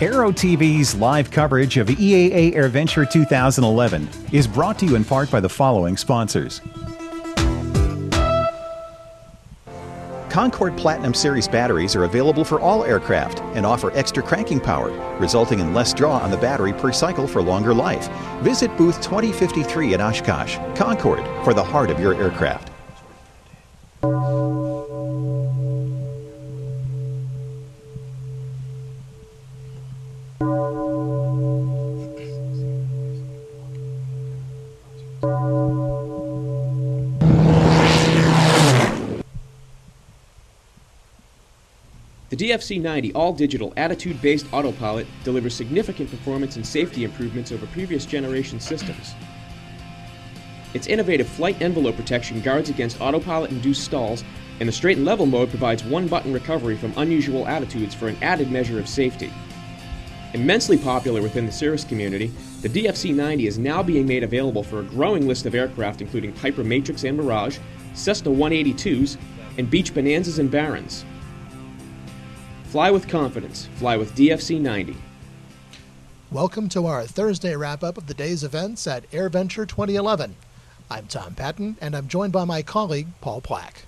Aero-TV's live coverage of EAA AirVenture 2011 is brought to you in part by the following sponsors. Concorde Platinum Series batteries are available for all aircraft and offer extra cranking power, resulting in less draw on the battery per cycle for longer life. Visit booth 2053 at Oshkosh. Concorde, for the heart of your aircraft. The DFC-90 all-digital attitude-based autopilot delivers significant performance and safety improvements over previous generation systems. Its innovative flight envelope protection guards against autopilot-induced stalls, and the straight and level mode provides one-button recovery from unusual attitudes for an added measure of safety. Immensely popular within the Cirrus community, the DFC-90 is now being made available for a growing list of aircraft including Piper Matrix and Mirage, Cessna 182s, and Beech Bonanzas and Barons. Fly with confidence. Fly with DFC-90. Welcome to our Thursday wrap-up of the day's events at AirVenture 2011. I'm Tom Patton, and I'm joined by my colleague, Paul Plack.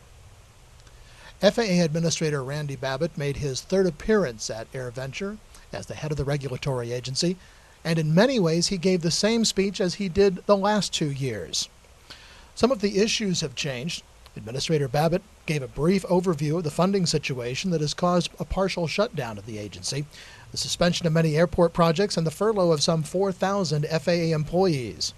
FAA Administrator Randy Babbitt made his third appearance at AirVenture as the head of the regulatory agency, and in many ways he gave the same speech as he did the last 2 years. Some of the issues have changed. Administrator Babbitt gave a brief overview of the funding situation that has caused a partial shutdown of the agency, the suspension of many airport projects, and the furlough of some 4,000 FAA employees.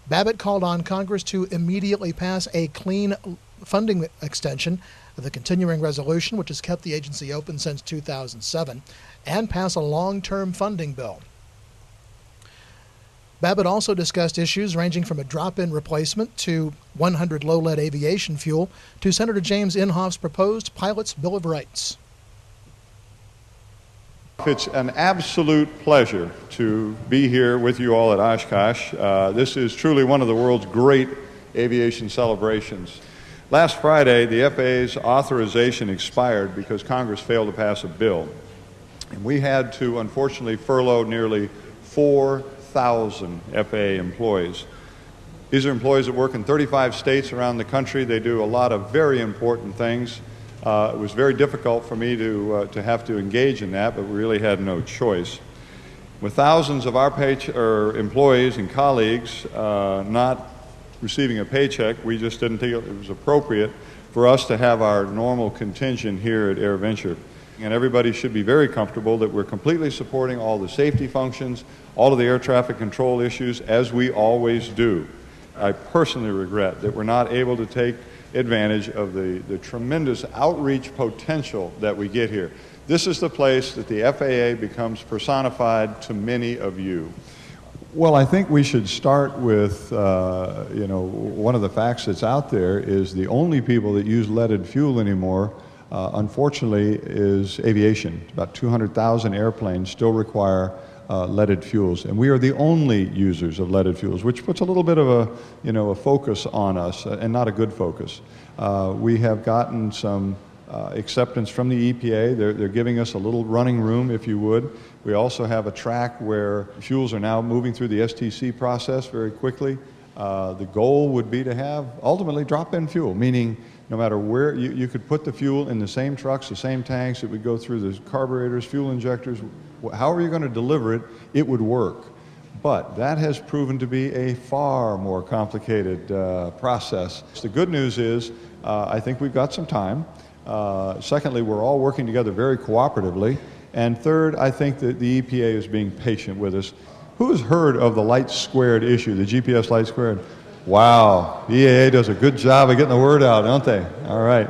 Babbitt called on Congress to immediately pass a clean funding extension of the continuing resolution, which has kept the agency open since 2007, and pass a long-term funding bill. Babbitt also discussed issues ranging from a drop-in replacement to 100 low-lead aviation fuel to Senator James Inhofe's proposed Pilot's Bill of Rights. It's an absolute pleasure to be here with you all at Oshkosh. This is truly one of the world's great aviation celebrations. Last Friday, the FAA's authorization expired because Congress failed to pass a bill. And we had to, unfortunately, furlough nearly 4,000 FAA employees. These are employees that work in 35 states around the country. They do a lot of very important things. It was very difficult for me to have to engage in that, but we really had no choice. With thousands of our employees and colleagues not receiving a paycheck, we just didn't think it was appropriate for us to have our normal contingent here at AirVenture. And everybody should be very comfortable that we're completely supporting all the safety functions, all of the air traffic control issues, as we always do. I personally regret that we're not able to take advantage of the tremendous outreach potential that we get here. This is the place that the FAA becomes personified to many of you. Well, I think we should start with, one of the facts that's out there is the only people that use leaded fuel anymore unfortunately, is aviation. About 200,000 airplanes still require leaded fuels, and we are the only users of leaded fuels, which puts a little bit of a focus on us, and not a good focus. We have gotten some acceptance from the EPA. They're giving us a little running room, if you would. We also have a track where fuels are now moving through the STC process very quickly. The goal would be to have ultimately drop-in fuel, meaning no matter where, you could put the fuel in the same trucks, the same tanks, it would go through the carburetors, fuel injectors, however you're going to deliver it, it would work. But that has proven to be a far more complicated process. The good news is I think we've got some time. Secondly, we're all working together very cooperatively. And third, I think that the EPA is being patient with us. Who has heard of the light squared issue, the GPS light squared? Wow, EAA does a good job of getting the word out, don't they? All right.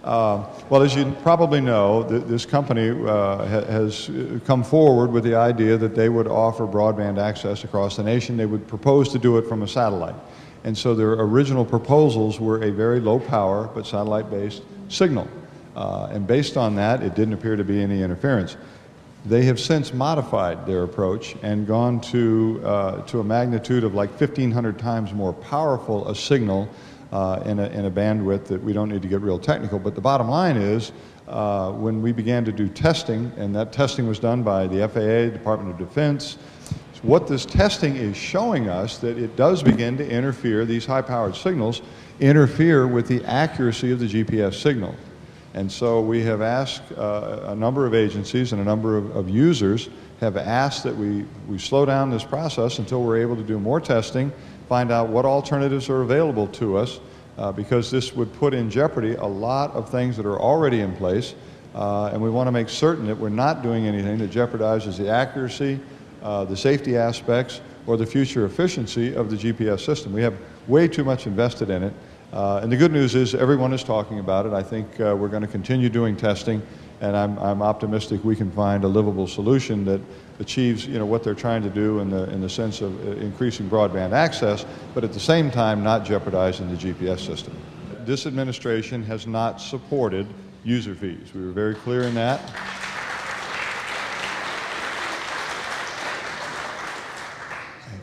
Well, as you probably know, this company has come forward with the idea that they would offer broadband access across the nation. They would propose to do it from a satellite. And so their original proposals were a very low power but satellite-based signal. And based on that, it didn't appear to be any interference. They have since modified their approach and gone to a magnitude of like 1,500 times more powerful a signal in a bandwidth that we don't need to get real technical. But the bottom line is, when we began to do testing, and that testing was done by the FAA, Department of Defense, what this testing is showing us that it does begin to interfere, these high-powered signals interfere with the accuracy of the GPS signal. And so we have asked a number of agencies and a number of users have asked that we slow down this process until we're able to do more testing, find out what alternatives are available to us, because this would put in jeopardy a lot of things that are already in place, and we want to make certain that we're not doing anything that jeopardizes the accuracy, the safety aspects, or the future efficiency of the GPS system. We have way too much invested in it, and the good news is everyone is talking about it. I think we're going to continue doing testing, and I'm optimistic we can find a livable solution that achieves, what they're trying to do in the sense of increasing broadband access, but at the same time not jeopardizing the GPS system. This administration has not supported user fees. We were very clear in that.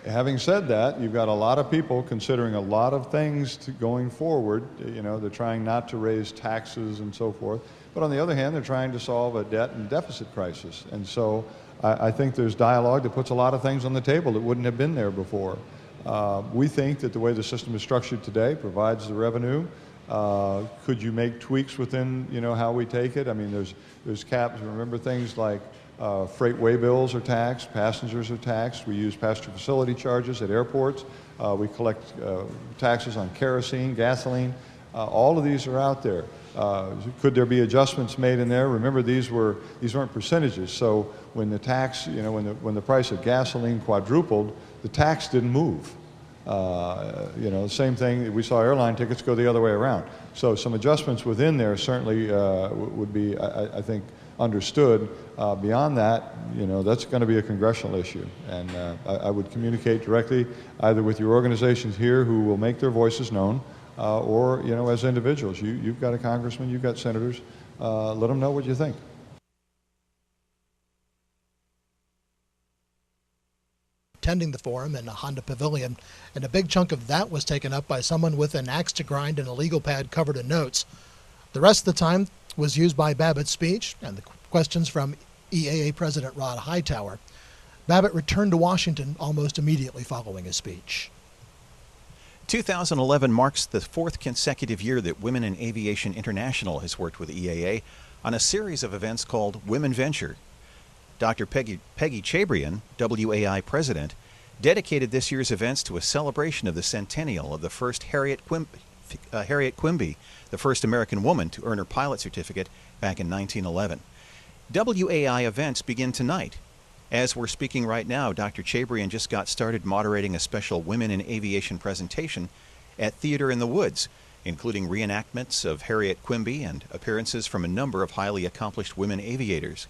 Having said that, you've got a lot of people considering a lot of things going forward. They're trying not to raise taxes and so forth. But on the other hand, they're trying to solve a debt and deficit crisis. And so I think there's dialogue that puts a lot of things on the table that wouldn't have been there before. We think that the way the system is structured today provides the revenue. Could you make tweaks within, how we take it? I mean, there's caps. Remember things like freight waybills are taxed, passengers are taxed. We use passenger facility charges at airports. We collect taxes on kerosene, gasoline. All of these are out there. Could there be adjustments made in there? Remember, these weren't percentages. So when the tax, when the price of gasoline quadrupled, the tax didn't move. Same thing. We saw airline tickets go the other way around. So some adjustments within there certainly would be, I think, understood. Beyond that, that's going to be a congressional issue, and I would communicate directly either with your organizations here who will make their voices known, or as individuals. You've got a congressman, you've got senators. Let them know what you think. Attending the forum in a Honda Pavilion, and a big chunk of that was taken up by someone with an axe to grind and a legal pad covered in notes. The rest of the time was used by Babbitt's speech and the questions from EAA President Rod Hightower. Babbitt returned to Washington almost immediately following his speech. 2011 marks the fourth consecutive year that Women in Aviation International has worked with EAA on a series of events called Women Venture. Dr. Peggy Chabrian, WAI president, dedicated this year's events to a celebration of the centennial of the first Harriet Quimby, the first American woman to earn her pilot certificate back in 1911. WAI events begin tonight. As we're speaking right now, Dr. Chabrian just got started moderating a special Women in Aviation presentation at Theater in the Woods, including reenactments of Harriet Quimby and appearances from a number of highly accomplished women aviators.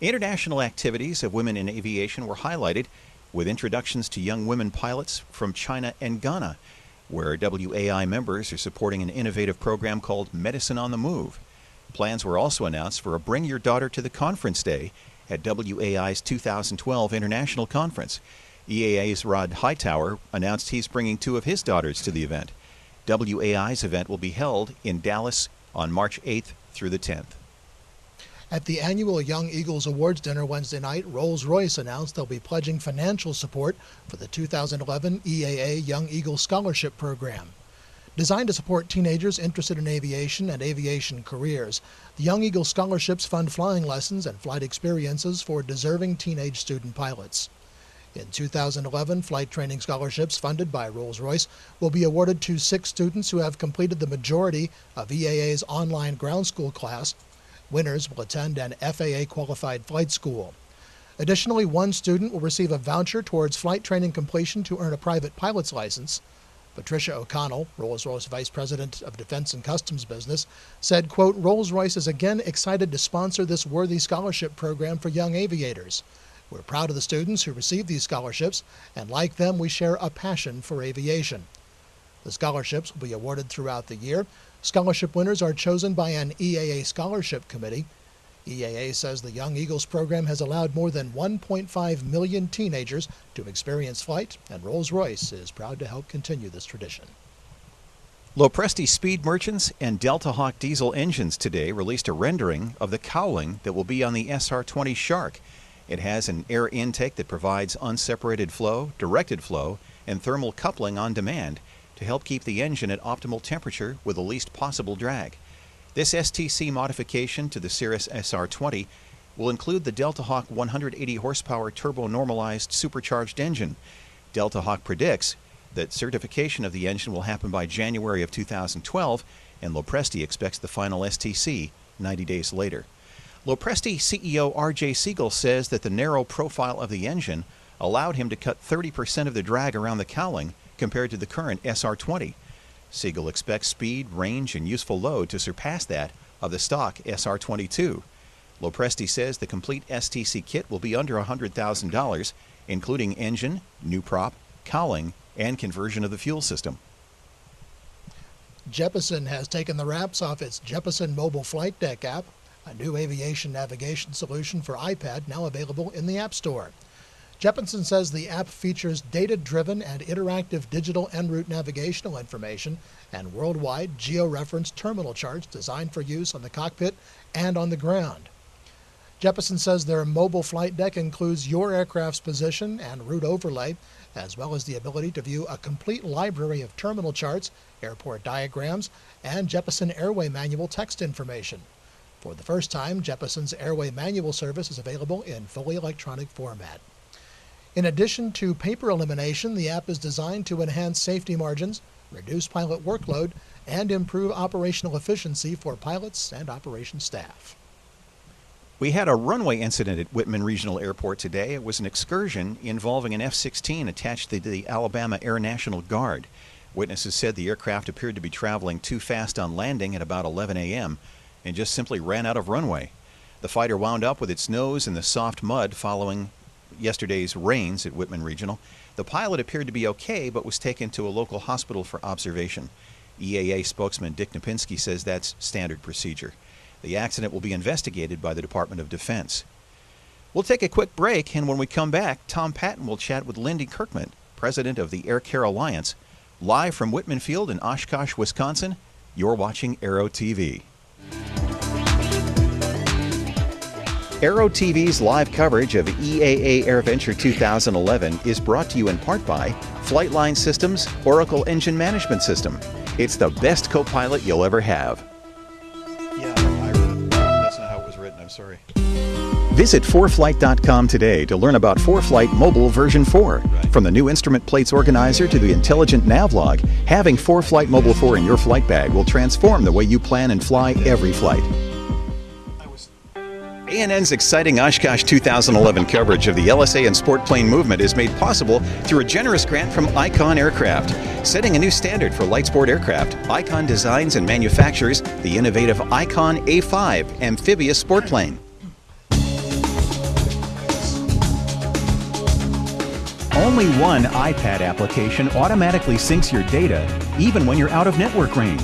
International activities of women in aviation were highlighted with introductions to young women pilots from China and Ghana, where WAI members are supporting an innovative program called Medicine on the Move. Plans were also announced for a Bring Your Daughter to the Conference Day at WAI's 2012 International Conference. EAA's Rod Hightower announced he's bringing two of his daughters to the event. WAI's event will be held in Dallas on March 8th through the 10th. At the annual Young Eagles Awards dinner Wednesday night, Rolls-Royce announced they'll be pledging financial support for the 2011 EAA Young Eagles Scholarship Program. Designed to support teenagers interested in aviation and aviation careers, the Young Eagles Scholarships fund flying lessons and flight experiences for deserving teenage student pilots. In 2011, flight training scholarships funded by Rolls-Royce will be awarded to 6 students who have completed the majority of EAA's online ground school class. Winners will attend an FAA-qualified flight school. Additionally, 1 student will receive a voucher towards flight training completion to earn a private pilot's license. Patricia O'Connell, Rolls-Royce Vice President of Defense and Customs Business, said, quote, "Rolls-Royce is again excited to sponsor this worthy scholarship program for young aviators. We're proud of the students who receive these scholarships, and like them, we share a passion for aviation." The scholarships will be awarded throughout the year. Scholarship winners are chosen by an EAA scholarship committee. EAA says the Young Eagles program has allowed more than 1.5 million teenagers to experience flight, and Rolls-Royce is proud to help continue this tradition. Lopresti Speed Merchants and Delta Hawk diesel engines today released a rendering of the cowling that will be on the SR-20 Shark. It has an air intake that provides unseparated flow, directed flow, and thermal coupling on demand to help keep the engine at optimal temperature with the least possible drag. This STC modification to the Cirrus SR-20 will include the Delta Hawk 180 horsepower turbo-normalized supercharged engine. Delta Hawk predicts that certification of the engine will happen by January of 2012, and Lopresti expects the final STC 90 days later. Lopresti CEO R.J. Siegel says that the narrow profile of the engine allowed him to cut 30% of the drag around the cowling compared to the current SR-20. Siegel expects speed, range, and useful load to surpass that of the stock SR-22. Lopresti says the complete STC kit will be under $100,000, including engine, new prop, cowling, and conversion of the fuel system. Jeppesen has taken the wraps off its Jeppesen Mobile Flight Deck app, a new aviation navigation solution for iPad now available in the App Store. Jeppesen says the app features data-driven and interactive digital en route navigational information and worldwide geo-referenced terminal charts designed for use on the cockpit and on the ground. Jeppesen says their mobile flight deck includes your aircraft's position and route overlay, as well as the ability to view a complete library of terminal charts, airport diagrams, and Jeppesen Airway Manual text information. For the first time, Jeppesen's Airway Manual service is available in fully electronic format. In addition to paper elimination, the app is designed to enhance safety margins, reduce pilot workload, and improve operational efficiency for pilots and operations staff. We had a runway incident at Whitman Regional Airport today. It was an excursion involving an F-16 attached to the Alabama Air National Guard. Witnesses said the aircraft appeared to be traveling too fast on landing at about 11 a.m. and just simply ran out of runway. The fighter wound up with its nose in the soft mud following yesterday's rains at Whitman Regional. The pilot appeared to be okay, but was taken to a local hospital for observation. EAA spokesman Dick Napinski says that's standard procedure. The accident will be investigated by the Department of Defense. We'll take a quick break, and when we come back, Tom Patton will chat with Lindy Kirkman, president of the Air Care Alliance. Live from Whitman Field in Oshkosh, Wisconsin, you're watching Aero-TV. Aero-TV's live coverage of EAA AirVenture 2011 is brought to you in part by Flightline Systems Oracle Engine Management System. It's the best co-pilot you'll ever have. That's not how it was written, I'm sorry. Visit 4flight.com today to learn about 4Flight Mobile version 4. From the new instrument plates organizer to the intelligent navlog, having 4Flight Mobile 4 in your flight bag will transform the way you plan and fly every flight. ANN's exciting Oshkosh 2011 coverage of the LSA and sport plane movement is made possible through a generous grant from Icon Aircraft. Setting a new standard for light sport aircraft, Icon designs and manufactures the innovative Icon A5 amphibious sport plane. Only one iPad application automatically syncs your data, even when you're out of network range.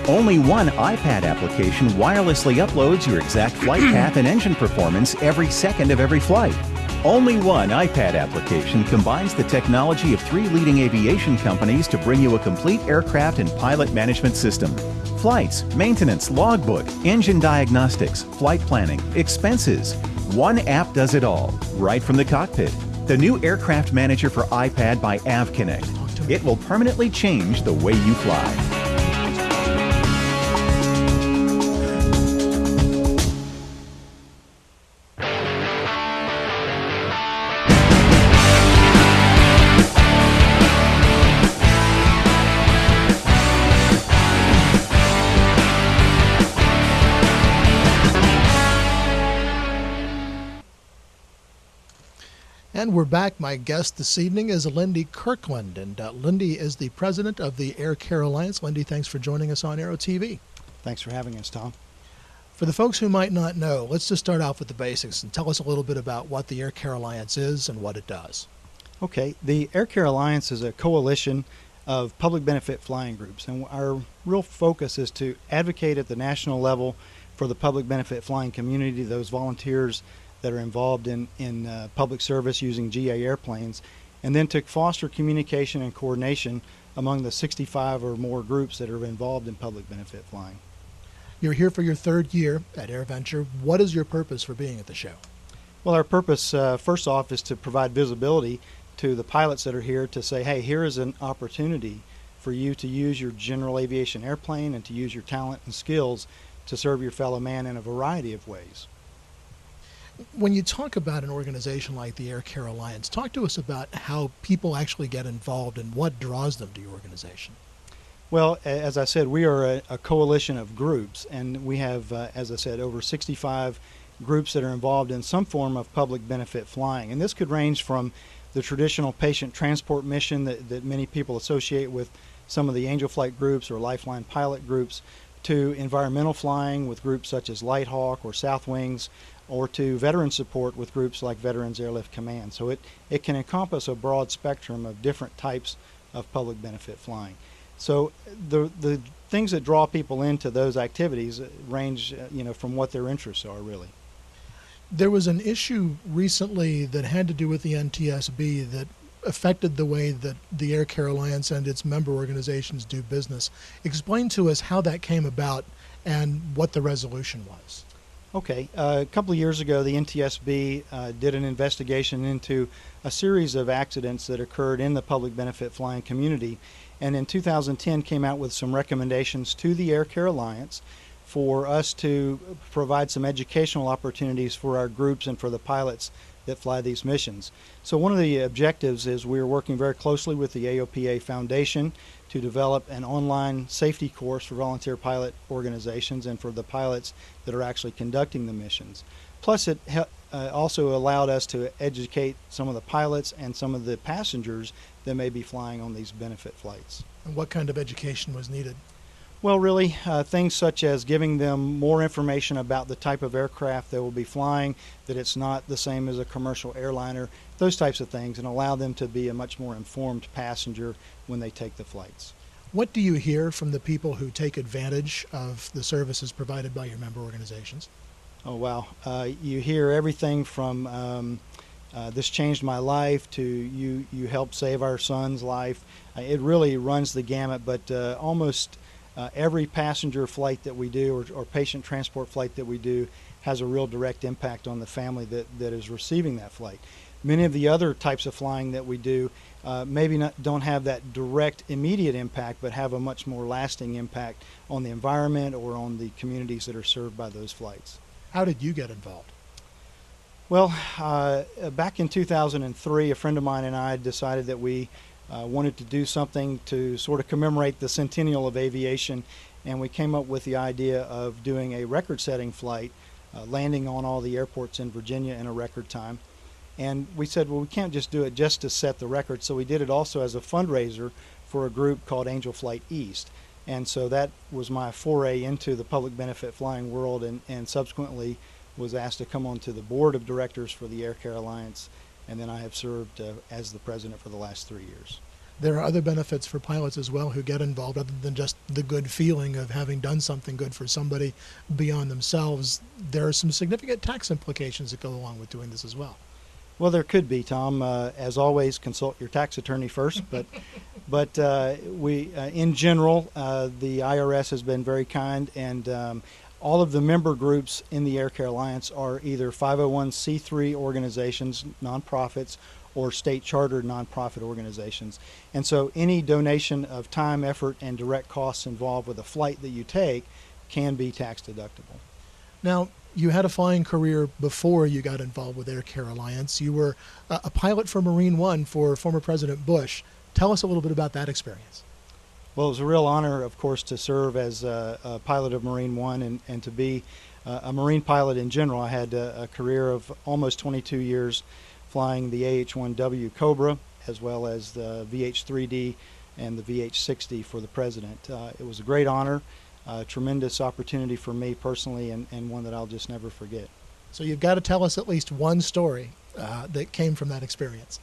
Only one iPad application wirelessly uploads your exact flight path and engine performance every second of every flight. Only one iPad application combines the technology of 3 leading aviation companies to bring you a complete aircraft and pilot management system. Flights, maintenance, logbook, engine diagnostics, flight planning, expenses. One app does it all, right from the cockpit. The new Aircraft Manager for iPad by AvConnect. It will permanently change the way you fly. And we're back. My guest this evening is Lindy Kirkland, and Lindy is the president of the Air Care Alliance. Lindy, thanks for joining us on Aero-TV. Thanks for having us, Tom. For the folks who might not know, let's just start off with the basics and tell us a little bit about what the Air Care Alliance is and what it does. Okay, the Air Care Alliance is a coalition of public benefit flying groups, and our real focus is to advocate at the national level for the public benefit flying community, those volunteers that are involved in public service using GA airplanes, and then to foster communication and coordination among the 65 or more groups that are involved in public benefit flying. You're here for your third year at AirVenture. What is your purpose for being at the show? Well, our purpose, first off, is to provide visibility to the pilots that are here to say, hey, here is an opportunity for you to use your general aviation airplane and to use your talent and skills to serve your fellow man in a variety of ways. When you talk about an organization like the Air Care Alliance, talk to us about how people actually get involved and what draws them to your organization. Well, as I said, we are a coalition of groups, and we have, as I said, over 65 groups that are involved in some form of public benefit flying. And this could range from the traditional patient transport mission that many people associate with some of the Angel Flight groups or Lifeline pilot groups, to environmental flying with groups such as Light Hawk or South Wings, or to veteran support with groups like Veterans Airlift Command. So it can encompass a broad spectrum of different types of public benefit flying. So the things that draw people into those activities range, from what their interests are, really. There was an issue recently that had to do with the NTSB that affected the way that the Air Care Alliance and its member organizations do business. Explain to us how that came about and what the resolution was. Okay. A couple of years ago, the NTSB did an investigation into a series of accidents that occurred in the public benefit flying community, and in 2010 came out with some recommendations to the Air Care Alliance for us to provide some educational opportunities for our groups and for the pilots that fly these missions. So one of the objectives is we're working very closely with the AOPA Foundation to develop an online safety course for volunteer pilot organizations and for the pilots that are actually conducting the missions. Plus it also allowed us to educate some of the pilots and some of the passengers that may be flying on these benefit flights. And what kind of education was needed? Well, really, things such as giving them more information about the type of aircraft they will be flying, that it's not the same as a commercial airliner, those types of things, and allow them to be a much more informed passenger when they take the flights. What do you hear from the people who take advantage of the services provided by your member organizations? Oh, wow. You hear everything from this changed my life to you helped save our son's life. It really runs the gamut, but almost every passenger flight that we do or patient transport flight that we do has a real direct impact on the family that is receiving that flight. Many of the other types of flying that we do don't have that direct immediate impact, but have a much more lasting impact on the environment or on the communities that are served by those flights. How did you get involved? Well, back in 2003, a friend of mine and I decided that we wanted to do something to sort of commemorate the centennial of aviation, and we came up with the idea of doing a record-setting flight, landing on all the airports in Virginia in a record time. And we said, well, we can't just do it just to set the record, so we did it also as a fundraiser for a group called Angel Flight East. And so that was my foray into the public benefit flying world, and subsequently was asked to come onto the board of directors for the Air Care Alliance, and then I have served as the president for the last 3 years. There are other benefits for pilots as well who get involved other than just the good feeling of having done something good for somebody beyond themselves. There are some significant tax implications that go along with doing this as well. Well, there could be, Tom. As always, consult your tax attorney first. But we, in general, the IRS has been very kind, and all of the member groups in the Air Care Alliance are either 501c3 organizations, nonprofits, or state chartered nonprofit organizations. And so any donation of time, effort, and direct costs involved with a flight that you take can be tax deductible. Now, you had a flying career before you got involved with Air Care Alliance. You were a pilot for Marine One for former President Bush. Tell us a little bit about that experience. Well, it was a real honor, of course, to serve as a pilot of Marine One and to be a Marine pilot in general. I had a career of almost 22 years flying the AH-1W Cobra, as well as the VH-3D and the VH-60 for the President. It was a great honor, a tremendous opportunity for me personally, and one that I'll just never forget. So you've got to tell us at least one story that came from that experience.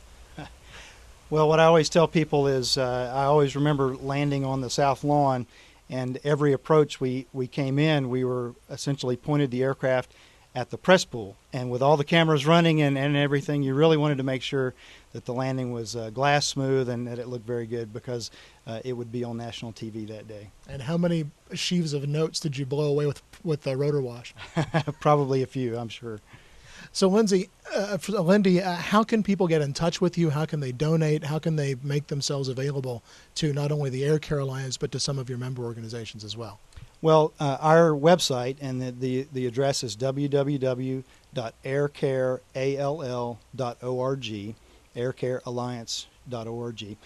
Well, what I always tell people is I always remember landing on the South Lawn, and every approach we came in, we were essentially pointed the aircraft at the press pool. And with all the cameras running and everything, you really wanted to make sure that the landing was glass smooth and that it looked very good, because it would be on national TV that day. And how many sheaves of notes did you blow away with the rotor wash? Probably a few, I'm sure. So, Lindsay, how can people get in touch with you? How can they donate? How can they make themselves available to not only the Air Care Alliance, but to some of your member organizations as well? Well, our website, and the address is www.aircareall.org, aircarealliance.org,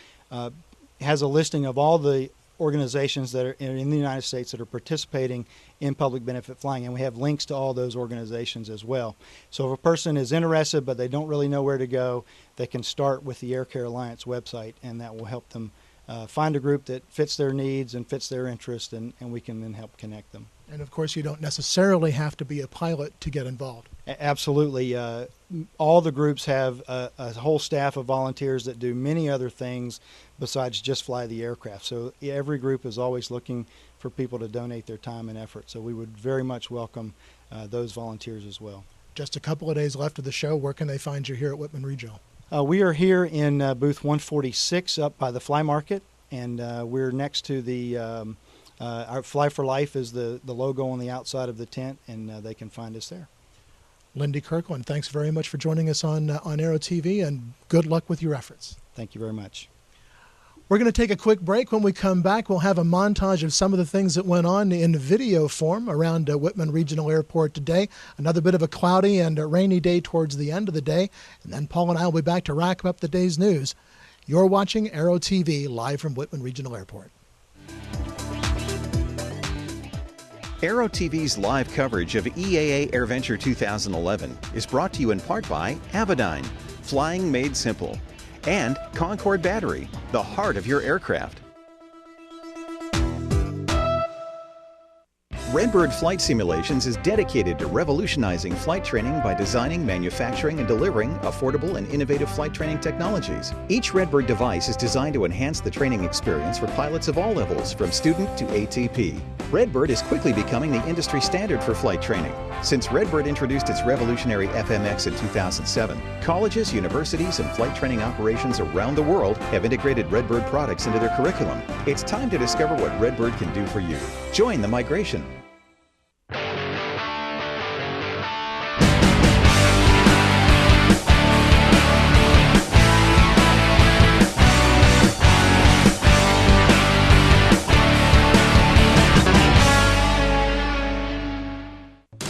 has a listing of all the organizations that are in the United States that are participating in public benefit flying, and we have links to all those organizations as well. So if a person is interested but they don't really know where to go, they can start with the Air Care Alliance website, and that will help them find a group that fits their needs and fits their interest, and we can then help connect them. And of course, you don't necessarily have to be a pilot to get involved. Absolutely. All the groups have a whole staff of volunteers that do many other things besides just fly the aircraft. So every group is always looking for people to donate their time and effort. So we would very much welcome those volunteers as well. Just a couple of days left of the show. Where can they find you here at Whitman Regional? We are here in booth 146 up by the Fly Market, and we're next to the our Fly for Life is the logo on the outside of the tent, and they can find us there. Lindy Kirkland, thanks very much for joining us on Aero-TV, and good luck with your efforts. Thank you very much. We're going to take a quick break. When we come back, we'll have a montage of some of the things that went on in video form around Whitman Regional Airport today. Another bit of a cloudy and a rainy day towards the end of the day. And then Paul and I will be back to wrap up the day's news. You're watching Aero-TV live from Whitman Regional Airport. Aero-TV's live coverage of EAA AirVenture 2011 is brought to you in part by Avidyne, Flying Made Simple, and Concorde Battery, the heart of your aircraft. Redbird Flight Simulations is dedicated to revolutionizing flight training by designing, manufacturing, and delivering affordable and innovative flight training technologies. Each Redbird device is designed to enhance the training experience for pilots of all levels, from student to ATP. Redbird is quickly becoming the industry standard for flight training. Since Redbird introduced its revolutionary FMX in 2007, colleges, universities, and flight training operations around the world have integrated Redbird products into their curriculum. It's time to discover what Redbird can do for you. Join the migration.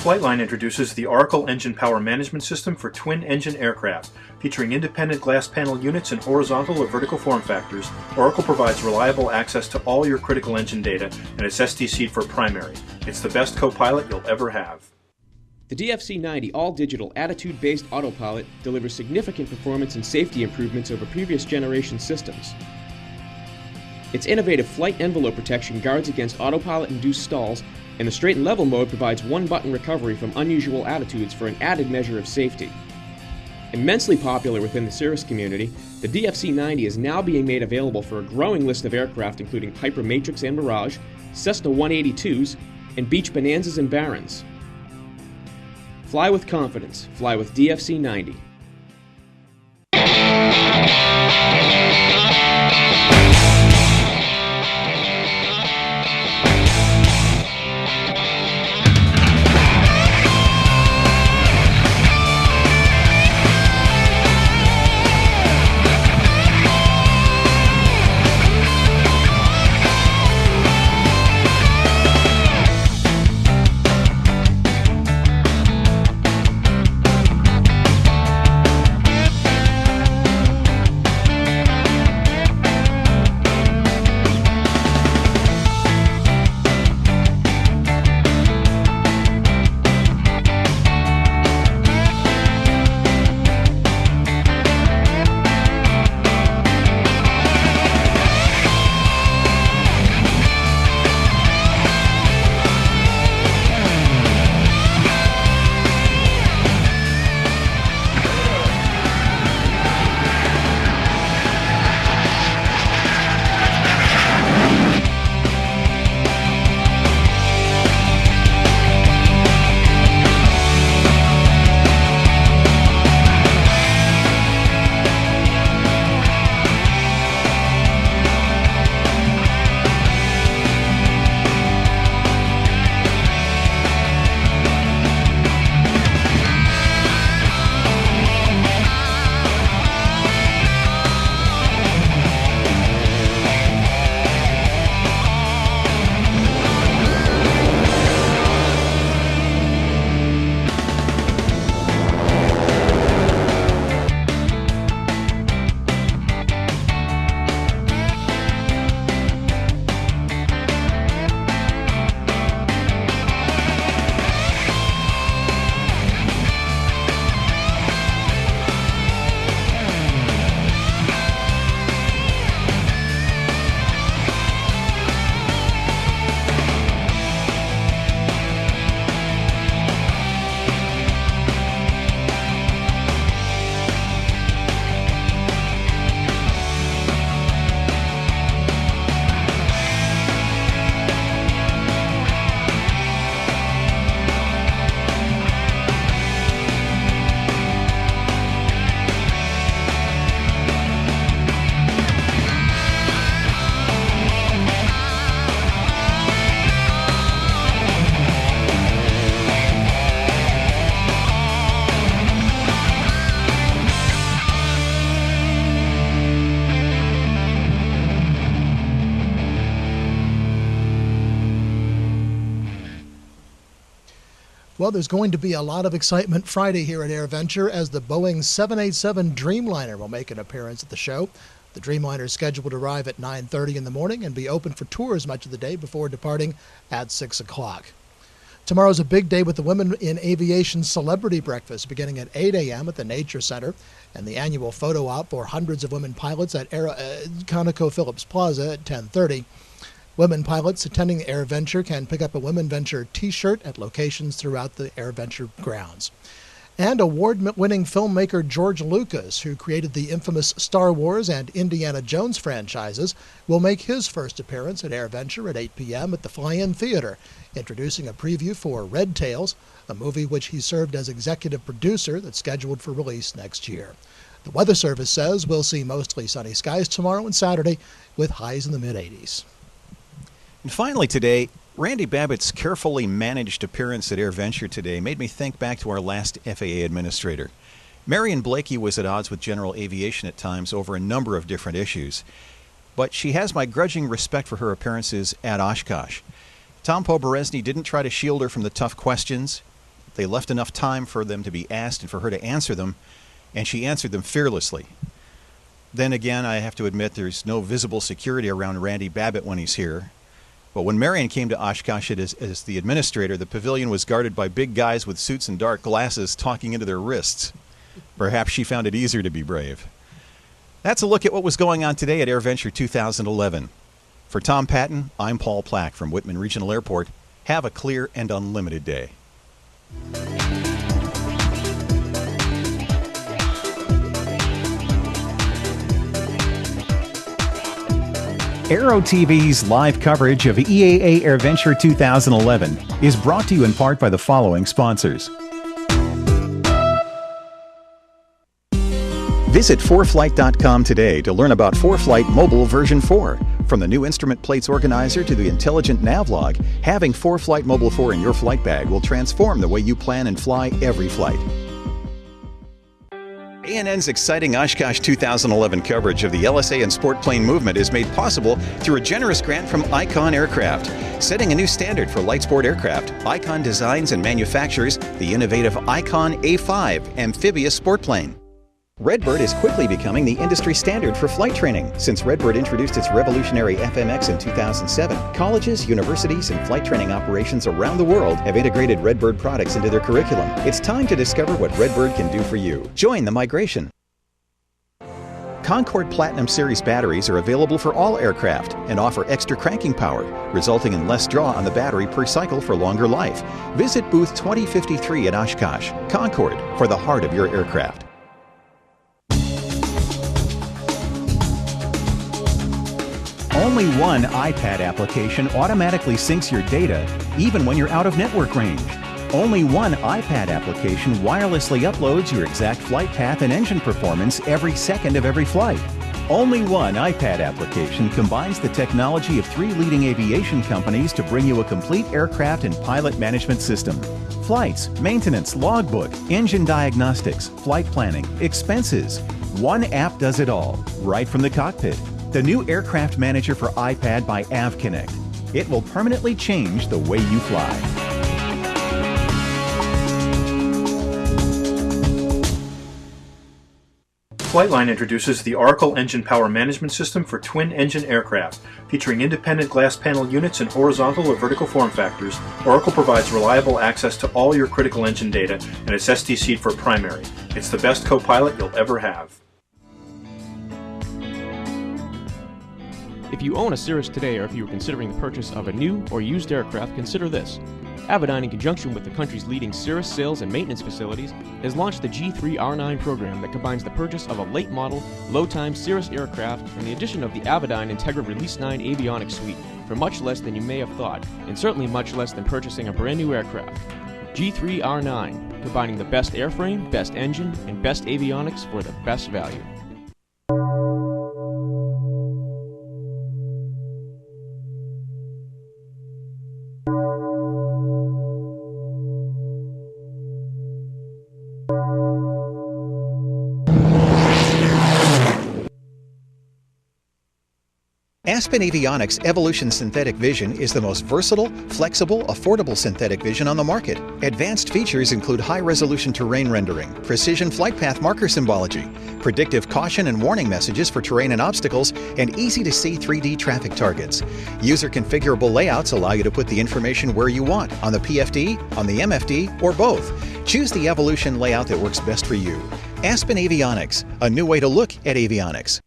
Flightline introduces the Oracle Engine Power Management System for twin-engine aircraft. Featuring independent glass panel units in horizontal or vertical form factors, Oracle provides reliable access to all your critical engine data, and it's STC'd for primary. It's the best co-pilot you'll ever have. The DFC-90 all-digital attitude-based autopilot delivers significant performance and safety improvements over previous generation systems. Its innovative flight envelope protection guards against autopilot-induced stalls, and the straight and level mode provides one-button recovery from unusual attitudes for an added measure of safety. Immensely popular within the cirrus community, the DFC-90 is now being made available for a growing list of aircraft including Piper Matrix and Mirage, Cessna 182s, and Beech Bonanzas and Barons. Fly with confidence. Fly with DFC-90. Well, there's going to be a lot of excitement Friday here at AirVenture as the Boeing 787 Dreamliner will make an appearance at the show. The Dreamliner is scheduled to arrive at 9:30 in the morning and be open for tours much of the day before departing at 6 o'clock. Tomorrow's a big day with the Women in Aviation Celebrity Breakfast beginning at 8 a.m. at the Nature Center and the annual photo op for hundreds of women pilots at ConocoPhillips Plaza at 10:30. Women pilots attending AirVenture can pick up a Women Venture t-shirt at locations throughout the AirVenture grounds. And award-winning filmmaker George Lucas, who created the infamous Star Wars and Indiana Jones franchises, will make his first appearance at AirVenture at 8 p.m. at the Fly-In Theater, introducing a preview for Red Tails, a movie which he served as executive producer that's scheduled for release next year. The Weather Service says we'll see mostly sunny skies tomorrow and Saturday with highs in the mid-80s. And finally today, Randy Babbitt's carefully managed appearance at AirVenture today made me think back to our last FAA administrator. Marion Blakey was at odds with general aviation at times over a number of different issues, but she has my grudging respect for her appearances at Oshkosh. Tom Poberezny didn't try to shield her from the tough questions. They left enough time for them to be asked and for her to answer them, and she answered them fearlessly. Then again, I have to admit there's no visible security around Randy Babbitt when he's here. But when Marion came to Oshkosh as the administrator, the pavilion was guarded by big guys with suits and dark glasses talking into their wrists. Perhaps she found it easier to be brave. That's a look at what was going on today at AirVenture 2011. For Tom Patton, I'm Paul Plack from Whitman Regional Airport. Have a clear and unlimited day. Aero-TV's live coverage of EAA AirVenture 2011 is brought to you in part by the following sponsors. Visit 4flight.com today to learn about 4Flight Mobile version 4. From the new instrument plates organizer to the intelligent navlog, having 4Flight Mobile 4 in your flight bag will transform the way you plan and fly every flight. ANN's exciting Oshkosh 2011 coverage of the LSA and sport plane movement is made possible through a generous grant from Icon Aircraft. Setting a new standard for light sport aircraft, Icon designs and manufactures the innovative Icon A5 amphibious sport plane. Redbird is quickly becoming the industry standard for flight training. Since Redbird introduced its revolutionary FMX in 2007, colleges, universities, and flight training operations around the world have integrated Redbird products into their curriculum. It's time to discover what Redbird can do for you. Join the migration. Concorde Platinum Series batteries are available for all aircraft and offer extra cranking power, resulting in less draw on the battery per cycle for longer life. Visit booth 2053 at Oshkosh. Concorde, for the heart of your aircraft. Only one iPad application automatically syncs your data, even when you're out of network range. Only one iPad application wirelessly uploads your exact flight path and engine performance every second of every flight. Only one iPad application combines the technology of 3 leading aviation companies to bring you a complete aircraft and pilot management system. Flights, maintenance, logbook, engine diagnostics, flight planning, expenses. One app does it all, right from the cockpit. The new Aircraft Manager for iPad by AvConnect. It will permanently change the way you fly. Flightline introduces the Oracle Engine Power Management System for twin-engine aircraft. Featuring independent glass panel units in horizontal or vertical form factors, Oracle provides reliable access to all your critical engine data and is STC'd for primary. It's the best co-pilot you'll ever have. If you own a Cirrus today, or if you are considering the purchase of a new or used aircraft, consider this. Avidyne, in conjunction with the country's leading Cirrus sales and maintenance facilities, has launched the G3R9 program that combines the purchase of a late-model, low-time Cirrus aircraft and the addition of the Avidyne Integra Release 9 avionics suite for much less than you may have thought, and certainly much less than purchasing a brand new aircraft. G3R9, combining the best airframe, best engine, and best avionics for the best value. Aspen Avionics Evolution Synthetic Vision is the most versatile, flexible, affordable synthetic vision on the market. Advanced features include high-resolution terrain rendering, precision flight path marker symbology, predictive caution and warning messages for terrain and obstacles, and easy-to-see 3D traffic targets. User-configurable layouts allow you to put the information where you want, on the PFD, on the MFD, or both. Choose the Evolution layout that works best for you. Aspen Avionics, a new way to look at avionics.